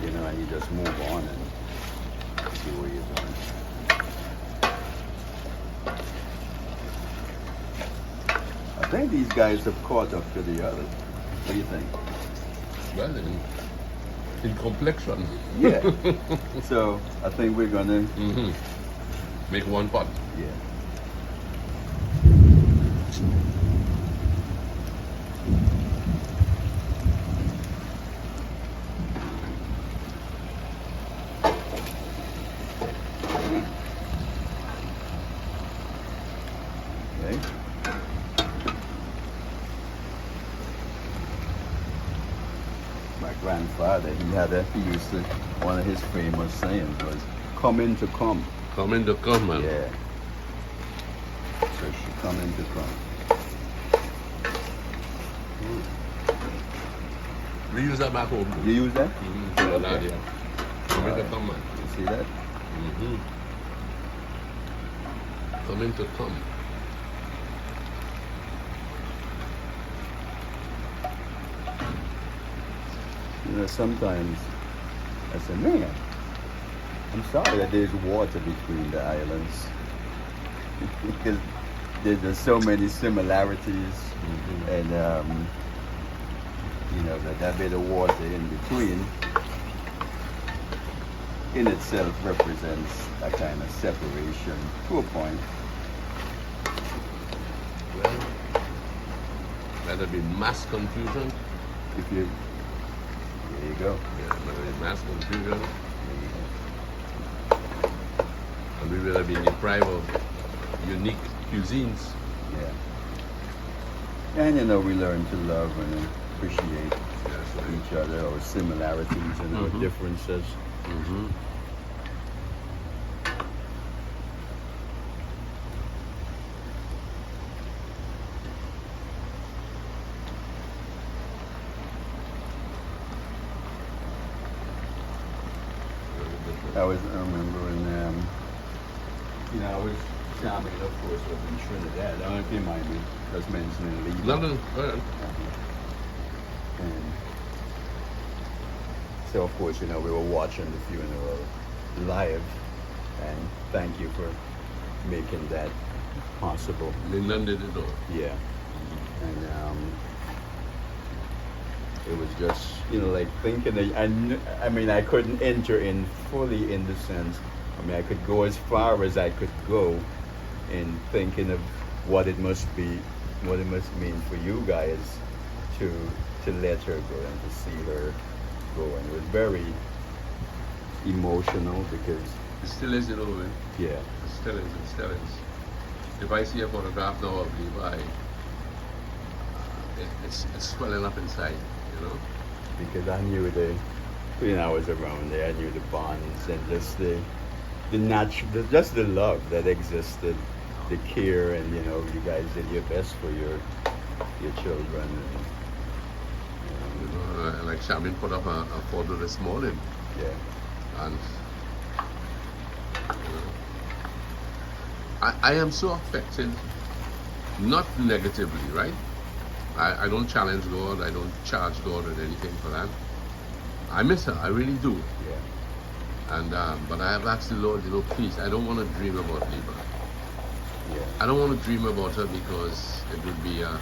you know, and you just move on and see where you're going. I think these guys have caught up to the others. What do you think? Well, in complexion. Yeah. So I think we're gonna, Make one pot. yeah. Okay. My grandfather, he used to, one of his famous sayings was, "Come in to come." Coming to come, man. Yeah. So she come in to come. We use that back home. You use that? Trinidad, yeah. Coming to come, man. You see that? Coming to come. You know, sometimes I say, man, I'm sorry that there's water between the islands. Because there's so many similarities, and you know, that bit of water in between in itself represents a kind of separation to a point. Well, that'll be mass confusion. If you, there you go. Yeah, that'll be mass confusion. There you go. And we will have been deprived of unique cuisines. Yeah. And you know, we learn to love and appreciate Yes, right. each other, our similarities and our differences. I remember when, you know, I was charming, of course, was in Trinidad. I don't know if you mind me just mentioning Lee. Nothing. Go ahead. And so, of course, you know, we were watching the funeral live, and thank you for making that possible. Lyndon did it all. Yeah. And it was just, you know, like thinking that I mean, I couldn't enter in fully in the sense. I mean, I could go as far as I could go in thinking of what it must be, what it must mean for you guys to let her go and to see her go. And it was very emotional because, It still is, you know, man. yeah, It still is. It still is. If I see a photograph now of Levi, it's swelling up inside, you know. because I knew when I was around there, I knew the bonds and just the just the love that existed, the care, and you know, you guys did your best for your children. You know, like Shamin put up a photo this morning, Yeah, and you know, I am so affected, not negatively, right? I don't challenge God, I don't charge God with anything for that. I miss her, I really do. yeah, And but I have asked the Lord, you know, please, I don't want to dream about Libra. yeah, I don't want to dream about her because it would be a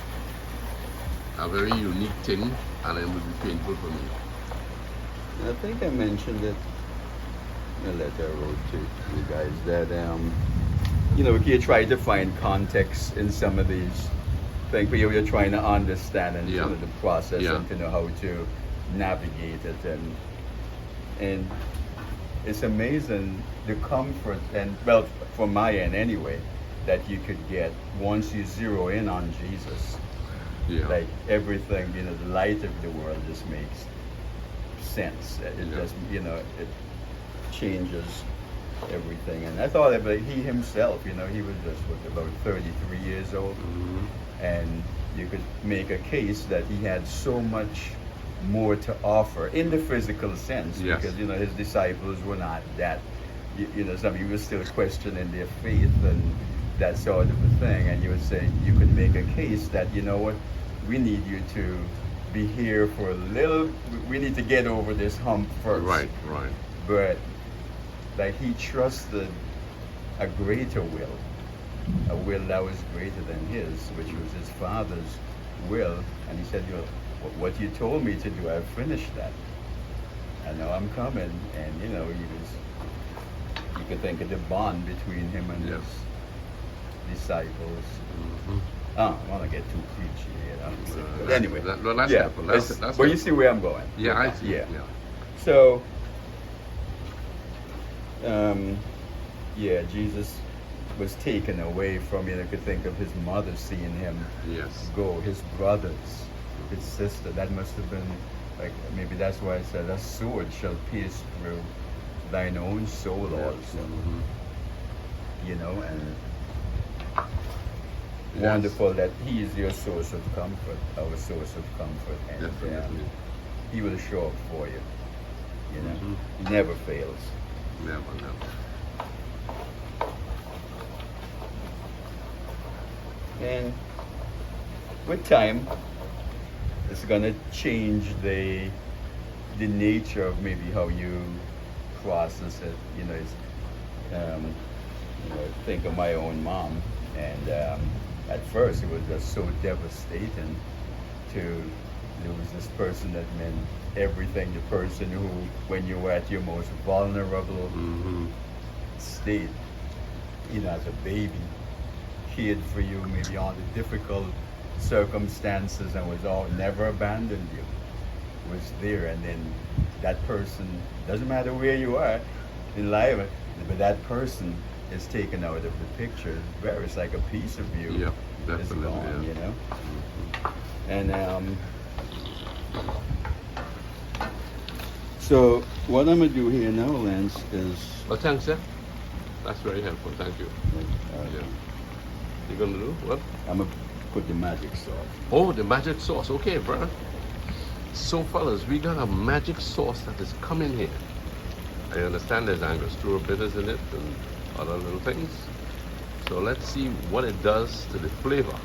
a very unique thing, and it would be painful for me. I think I mentioned it in a letter I wrote to you guys that you try to find context in some of these things, but you're trying to understand and Yeah. sort of the process Yeah. and to know how to navigate it, and it's amazing the comfort and, well, from my end anyway, that you could get once you zero in on Jesus. Yeah. Like everything, the light of the world just makes sense. It Yeah. just, it changes everything. And I thought about he himself, he was just about 33 years old, Mhm. and you could make a case that he had so much more to offer in the physical sense, Yes. because his disciples were not that, some he was still questioning their faith and that sort of a thing. And you would say, you could make a case that, you know what, we need you to be here for a little, we need to get over this hump first. Right, right. But like he trusted a greater will, a will that was greater than his, which was his Father's will. And he said, what you told me to do, I've finished that. I know I'm coming. And you could think of the bond between him and Yes. his disciples. Mhm. I don't want to get too preachy, But that- anyway, well, that's yeah. helpful. That's But you helpful. see where I'm going. Yeah, I see. Yeah. Yeah. So, Jesus was taken away from, could think of his mother seeing him Yes. go, his brothers, his sister. That must have been, like, maybe that's why I said, a sword shall pierce through thine own soul also. Mhm. And Yes. wonderful that he is your source of comfort, our source of comfort, and Definitely. he will show up for you. Mhm. He never fails. Never, never. And with time, it's gonna change the nature of maybe how you process it. Think of my own mom, and at first it was just so devastating to lose this person that meant everything. The person who, when you were at your most vulnerable Mhm. state, as a baby, cared for you maybe under difficult circumstances and never abandoned you, was there. And then that person, doesn't matter where you are in life, but that person is taken out of the picture. It's like a piece of you Yeah, is definitely. gone, Yeah. And so what I'm gonna do here now, Lance, is Well, thanks, sir. That's very helpful. Thank you. Yeah. You gonna do what? I'm gonna put the magic sauce. Oh, the magic sauce. Okay, brother. So, fellas, we got a magic sauce that is coming here. I understand there's Angostura bitters in it and other little things. So let's see what it does to the flavor.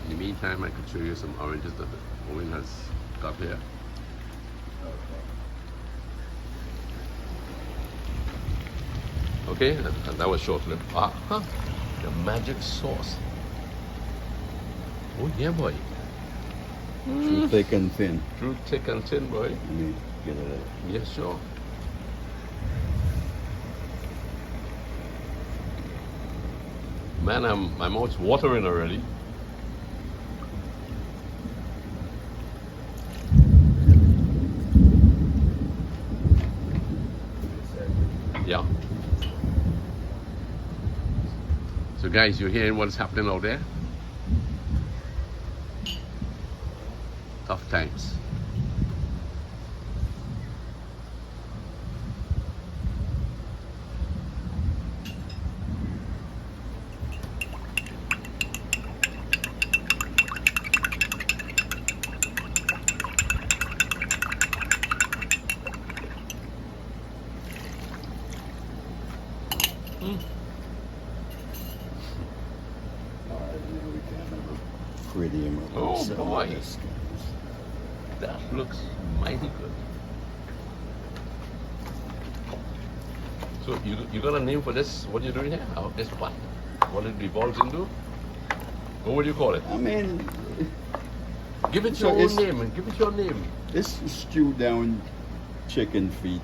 In the meantime, I could show you some oranges that Owen has got here. Okay, and that was short-lived. The magic sauce. Oh yeah, boy. Too thick and thin. Through thick and thin, boy. Let me get it out. Yes, sure. Man, my mouth's watering already. Yeah. So guys, you're hearing what's happening out there? Tough times. Pretty and Oh, so boy. this goes. That looks mighty good. So you got a name for this? What you're doing here? This what? What it evolves into? What would you call it? I mean, Give it So your own it's- name and give it your name. it's stewed down chicken feet.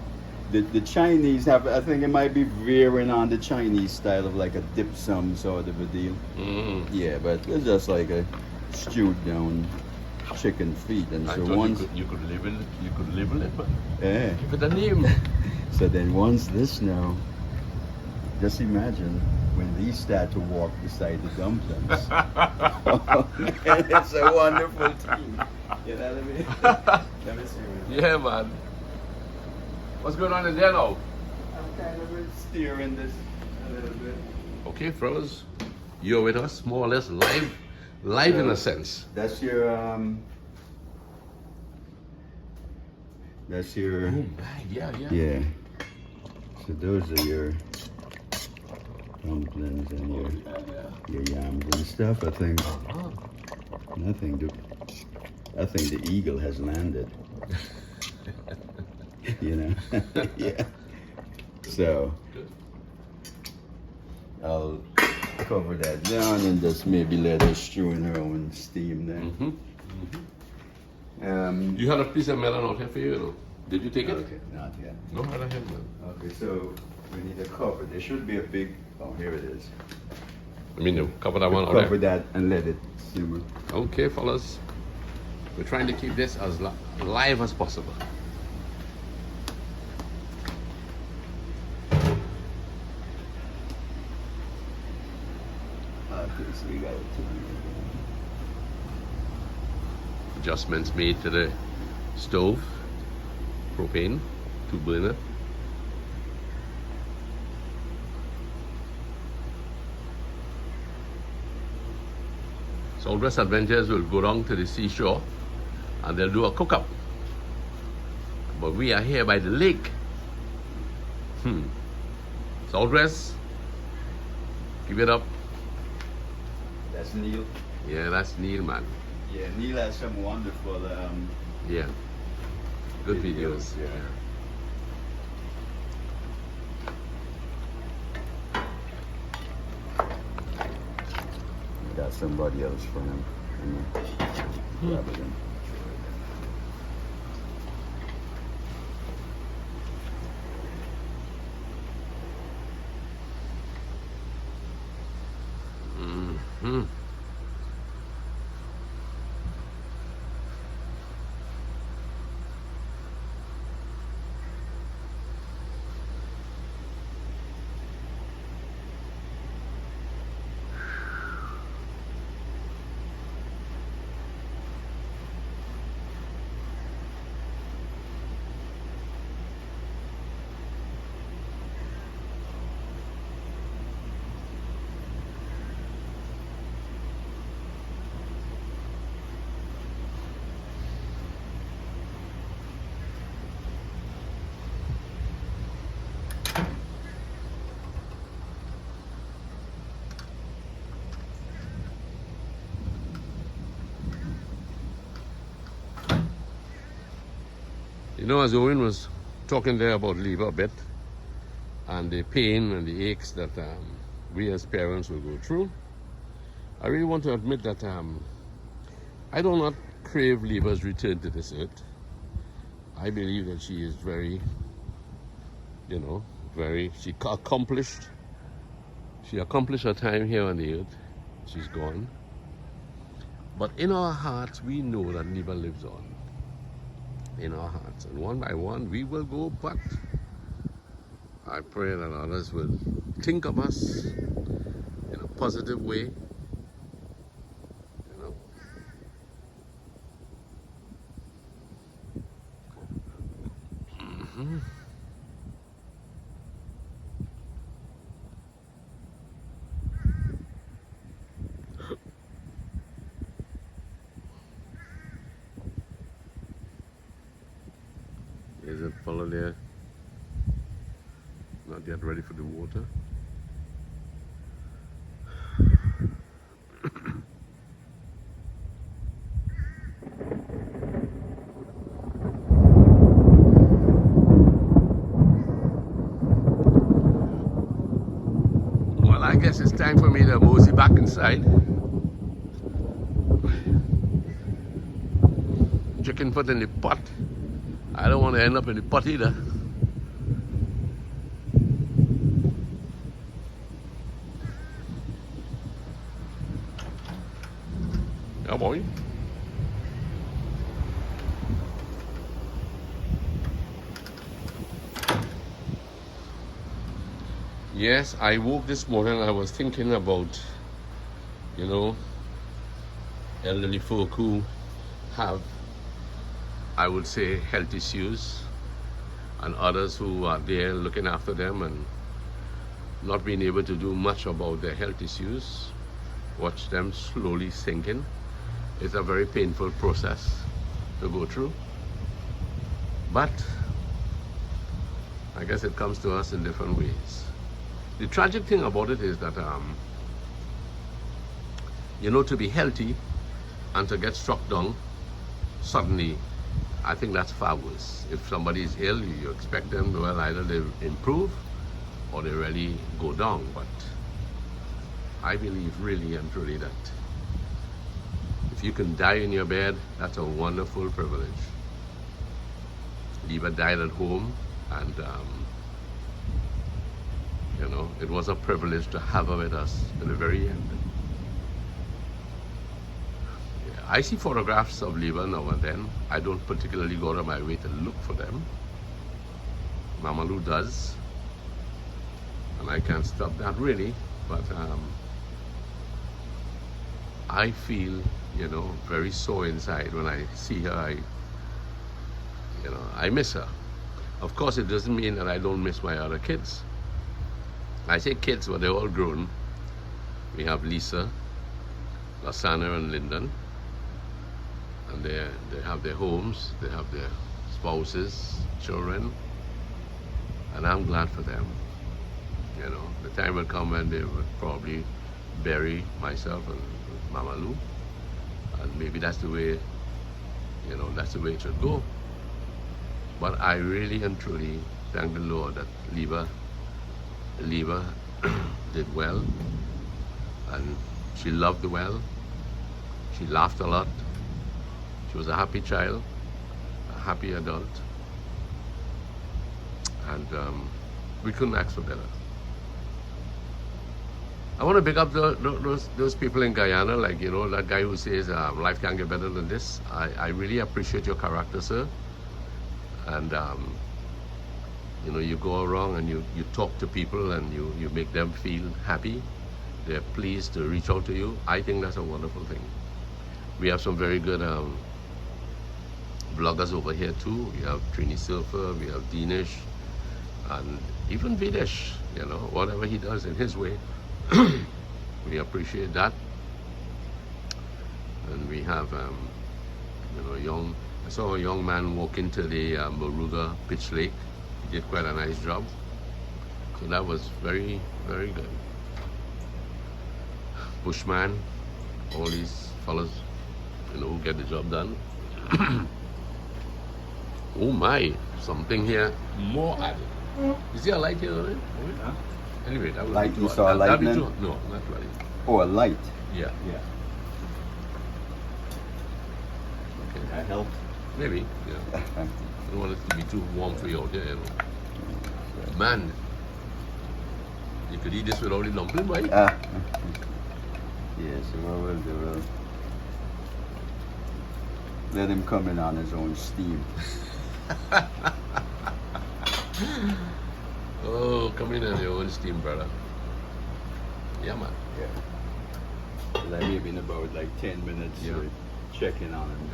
The Chinese have, I think it might be veering on the Chinese style of like a dim sum sort of a deal. Mm. Yeah, but it's just like a stewed down chicken feet. And I so thought once, you could label it, but yeah. give it a name. So then once this now, just imagine when these start to walk beside the dumplings. Oh, man, it's a wonderful team. You know what I mean? Let me see. Yeah, man. What's going on in there now? I'm kind of steering this a little bit. Okay, fellas, you're with us more or less live in a sense. That's your That's your. Oh, yeah. Yeah. So those are your dumplings and your yams and stuff. I think. Oh. I think the eagle has landed. You know. Yeah. So Good. I'll cover that down and just maybe let her stew in her own steam then. You had a piece of melon out here for you, know? Did you take it? Okay, not yet. No, I don't have one. Okay, so we need a cover. There should be a big. Oh, here it is. I mean, you cover that one out Cover there. that and let it simmer. Okay, fellas. We're trying to keep this as live as possible. Okay, so we got it. Adjustments made to the stove, propane, 2-burner. Southwest Adventures will go down to the seashore and they'll do a cook-up. But we are here by the lake. Southwest, give it up. That's Neil. Yeah, that's Neil, man. Yeah, Neil has some wonderful Yeah. Good videos. Yeah. Got somebody else for him. Grab it in. Hmm. You know, as Owen was talking there about liver a bit and the pain and the aches that we as parents will go through, I really want to admit that I do not crave Liva's return to this earth. I believe that she is very, she accomplished her time here on the earth. She's gone. But in our hearts, we know that Liva lives on. In our hearts, and one by one we will go, but I pray that others will think of us in a positive way, There's a fellow there, not yet ready for the water. Well, I guess it's time for me to mosey back inside. chicken foot in the pot. I don't want to end up in the pot either. Yeah, boy. Yes, I woke this morning, I was thinking about, you know, elderly folk who have, I would say, health issues, and others who are there looking after them and not being able to do much about their health issues. Watch them slowly sinking. It's a very painful process to go through. But I guess it comes to us in different ways. The tragic thing about it is that, you know, to be healthy and to get struck down suddenly, I think that's far worse. If somebody is ill, you expect them to, well, either they improve or they really go down. But I believe really and truly that if you can die in your bed, that's a wonderful privilege. Liva died at home, and you know, it was a privilege to have her with us to the very end. Yeah, I see photographs of Liva now and then. I don't particularly go out of my way to look for them. Mama Lou does, and I can't stop that really. But I feel, you know, very sore inside when I see her. I miss her. Of course, it doesn't mean that I don't miss my other kids. I say kids, but they're all grown. We have Lisa, Lasana, and Lyndon, and they have their homes, they have their spouses, children, and I'm glad for them. You know, the time will come when they would probably bury myself and Mama Lou, and maybe that's the way, you know, that's the way it should go. But I really and truly thank the Lord that Liva did well, and she loved well. She laughed a lot. She was a happy child, a happy adult, and we couldn't ask for better. I want to pick up those people in Guyana, like, you know, that guy who says life can't get better than this. I really appreciate your character, sir. And you know, you go around and you talk to people and you make them feel happy. They're pleased to reach out to you. I think that's a wonderful thing. We have some very good vloggers over here too. We have Trini Silver, we have Dinesh, and even Videsh, you know, whatever he does in his way. We appreciate that. And we have, you know, I saw a young man walk into the Moruga Pitch Lake. He did quite a nice job. So that was very, very good. Bushman, all these fellas, you know, who get the job done. Oh my, something here more added. Is there a light here on it? Huh? Anyway, that was light. You saw a light, man? No, not really. Oh, a light. Yeah. Yeah. Okay, that helped. Maybe, yeah. I don't want it to be too warm for you out there, you know. Man, you could eat this without the dumpling, right? Yes, what we'll do, we'll let him come in on his own steam. Oh, come in on your own steam, brother. Yeah, man. Yeah. Like maybe in about like 10 minutes, Yeah. check in on him.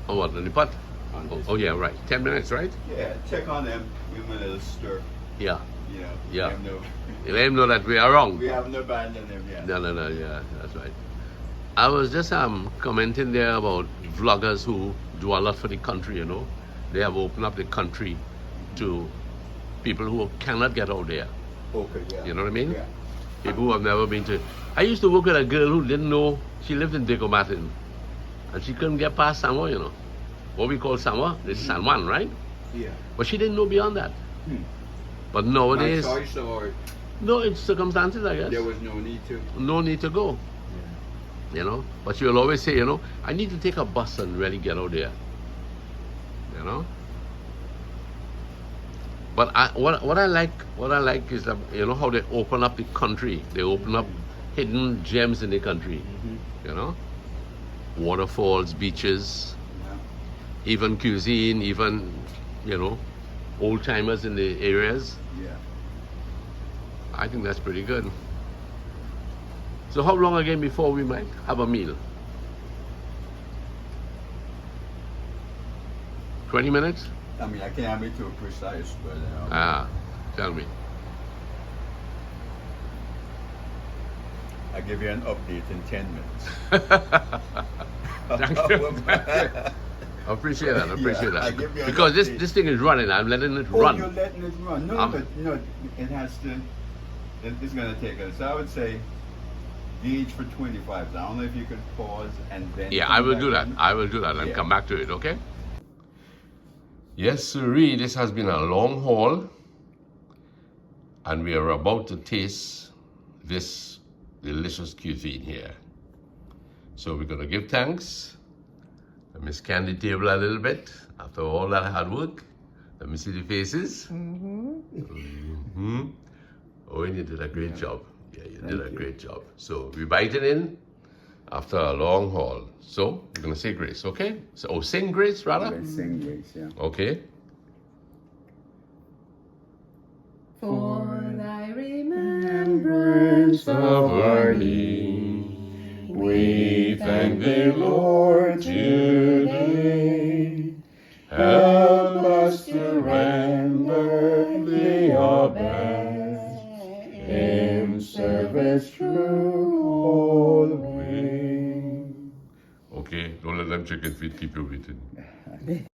Oh, what, on the pot? Oh, yeah, right. 10 minutes, right? Yeah, check on them, give him a little stir. Yeah. You know, Yeah. let him know. You let him know that we are wrong. We haven't abandoned him yet. No, yeah, that's right. I was just commenting there about vloggers who do a lot for the country, you know. They have opened up the country to people who cannot get out there. Okay, yeah. You know what I mean? Yeah. People who have never been to... I used to work with a girl who didn't know, she lived in Diego Martin, and she couldn't get past Samoa, you know. What we call Samoa, this is San Juan, right? Yeah. But she didn't know beyond that. But My nowadays... choice, or No, it's circumstances, I guess. there was no need to. No need to go. you know. But she'll always say, you know, I need to take a bus and really get out there, you know. But what I like is that, you know, how they open up the country. They open up hidden gems in the country, you know, waterfalls, beaches, even cuisine, even, you know, old timers in the areas. Yeah. I think that's pretty good. So how long again before we might have a meal? 20 minutes? I mean, I can't be too precise, but Tell me. I'll give you an update in 10 minutes. Thank you. I appreciate that. I appreciate I'll give you that. an Because update. this thing is running. I'm letting it Oh, run. you're letting it run. No, but no, it has to. It's going to take us. So I would say gauge for 25. I don't know if you could pause and then. Yeah, come I will back do that. in. I will do that and Yeah. come back to it, okay? Yes, sirree, this has been a long haul, and we are about to taste this delicious cuisine here. So we're going to give thanks. Let me scan the table a little bit after all that hard work. Let me see the faces. Oh, and you did a great job. Yeah, you did a great job. So we're biting in after a long haul. So we're going to say grace, okay? So, sing grace rather? Let's sing grace, yeah. Okay. For thy remembrance Of our need, we thank thee, Lord, today. Help us to render thee our best in service true always. Okay, don't let them chicken feet keep you waiting.